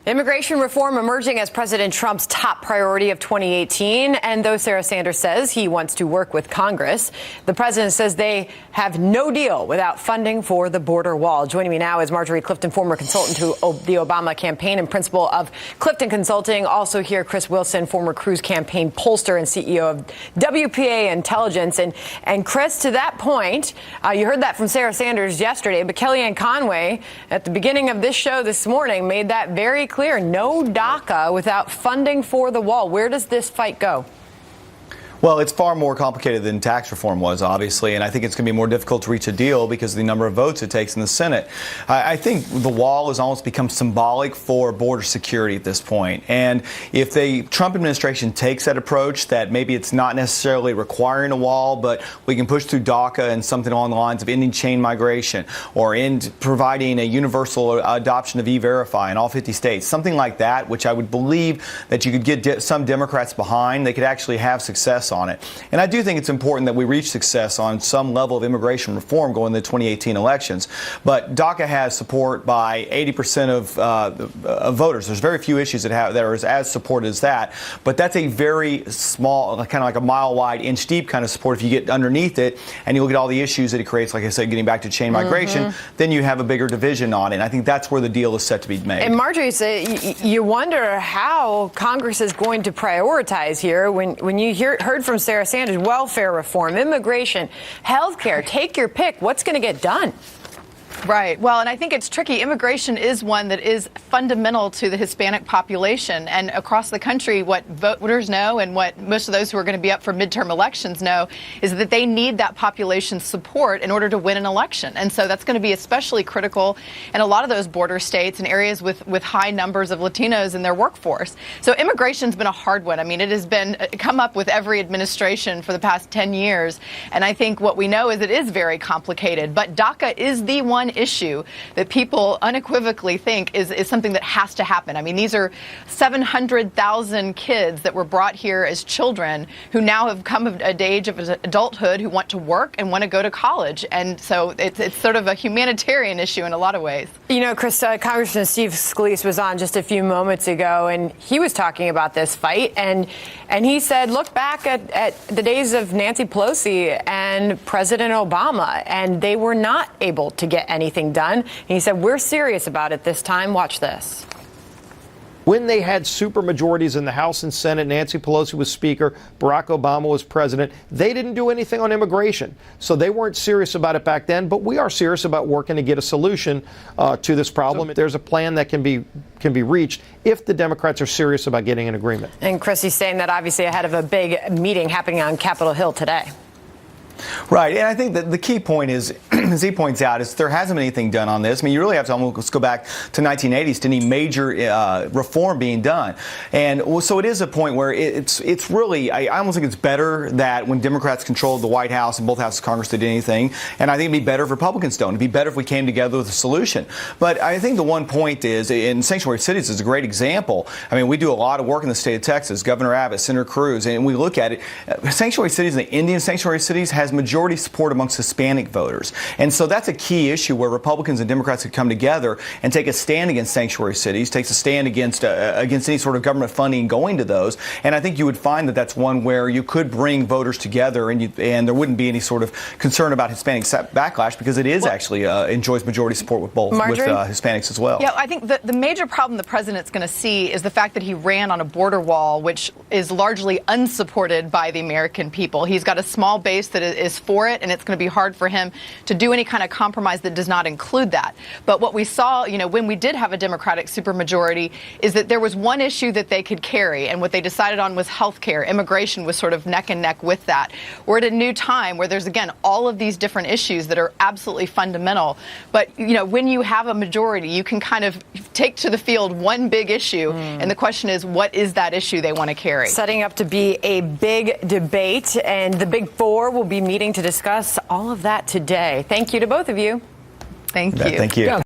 Immigration reform emerging as President Trump's top priority of 2018. And though Sarah Sanders says he wants to work with Congress, the president says they have no deal without funding for the border wall. Joining me now is Marjorie Clifton, former consultant to the Obama campaign and principal of Clifton Consulting. Also here, Chris Wilson, former Cruz campaign pollster and CEO of WPA Intelligence. And Chris, to that point, you heard that from Sarah Sanders yesterday, but Kellyanne Conway at the beginning of this show this morning made that very clear. No DACA without funding for the wall. Where does this fight go? Well, it's far more complicated than tax reform was, obviously, and I think it's going to be more difficult to reach a deal because of the number of votes it takes in the Senate. I think the wall has almost become symbolic for border security at this point. And if the Trump administration takes that approach, that maybe it's not necessarily requiring a wall, but we can push through DACA and something along the lines of ending chain migration or providing a universal adoption of E-Verify in all 50 states, something like that, which I would believe that you could get some Democrats behind, they could actually have success on it. And I do think it's important that we reach success on some level of immigration reform going into the 2018 elections. But DACA has support by 80% of voters. There's very few issues that are as supported as that. But that's a very small, kind of like a mile wide, inch deep kind of support. If you get underneath it and you look at all the issues that it creates, like I said, getting back to chain migration, then you have a bigger division on it. And I think that's where the deal is set to be made. And Marjorie, you wonder how Congress is going to prioritize here when you heard from Sarah Sanders, welfare reform, immigration, health care, take your pick. What's going to get done? Right. Well, and I think it's tricky. Immigration is one that is fundamental to the Hispanic population. And across the country, what voters know and what most of those who are going to be up for midterm elections know is that they need that population support in order to win an election. And so that's going to be especially critical in a lot of those border states and areas with high numbers of Latinos in their workforce. So immigration's been a hard one. I mean, it has been come up with every administration for the past 10 years. And I think what we know is it is very complicated. But DACA is the one issue that people unequivocally think is something that has to happen. I mean, these are 700,000 kids that were brought here as children who now have come of an age of adulthood who want to work and want to go to college. And so it's sort of a humanitarian issue in a lot of ways. You know, Chris, Congressman Steve Scalise was on just a few moments ago, and he was talking about this fight. And he said, look back at the days of Nancy Pelosi and President Obama, and they were not able to get anything done. And he said, we're serious about it this time. Watch this. When they had supermajorities in the House and Senate, Nancy Pelosi was Speaker, Barack Obama was President, they didn't do anything on immigration. So they weren't serious about it back then, but we are serious about working to get a solution to this problem. There's a plan that can be reached if the Democrats are serious about getting an agreement. And Chris, he's saying that obviously ahead of a big meeting happening on Capitol Hill today. Right. And I think that the key point is, as he points out, is there hasn't been anything done on this. I mean, you really have to almost go back to 1980s to any major reform being done. And so it is a point where it's really, I almost think it's better that when Democrats controlled the White House and both houses of Congress, they did anything. And I think it'd be better if Republicans don't. It'd be better if we came together with a solution. But I think the one point is, in sanctuary cities is a great example. I mean, we do a lot of work in the state of Texas, Governor Abbott, Senator Cruz, and we look at it. Sanctuary cities, the Indian sanctuary cities, has majority support amongst Hispanic voters. And so that's a key issue where Republicans and Democrats could come together and take a stand against sanctuary cities, takes a stand against any sort of government funding going to those. And I think you would find that that's one where you could bring voters together and there wouldn't be any sort of concern about Hispanic backlash because it is actually enjoys majority support with both Hispanics as well. Yeah, I think the major problem the president's going to see is the fact that he ran on a border wall, which is largely unsupported by the American people. He's got a small base that is for it, and it's going to be hard for him to do any kind of compromise that does not include that. But what we saw, when we did have a Democratic supermajority, is that there was one issue that they could carry, and what they decided on was health care. Immigration was sort of neck and neck with that. We're at a new time where there's, again, all of these different issues that are absolutely fundamental. But, when you have a majority, you can kind of take to the field one big issue, and the question is, what is that issue they want to carry? Setting up to be a big debate, and the Big Four will be meeting to discuss all of that today. Thank you to both of you. Thank you. Thank you.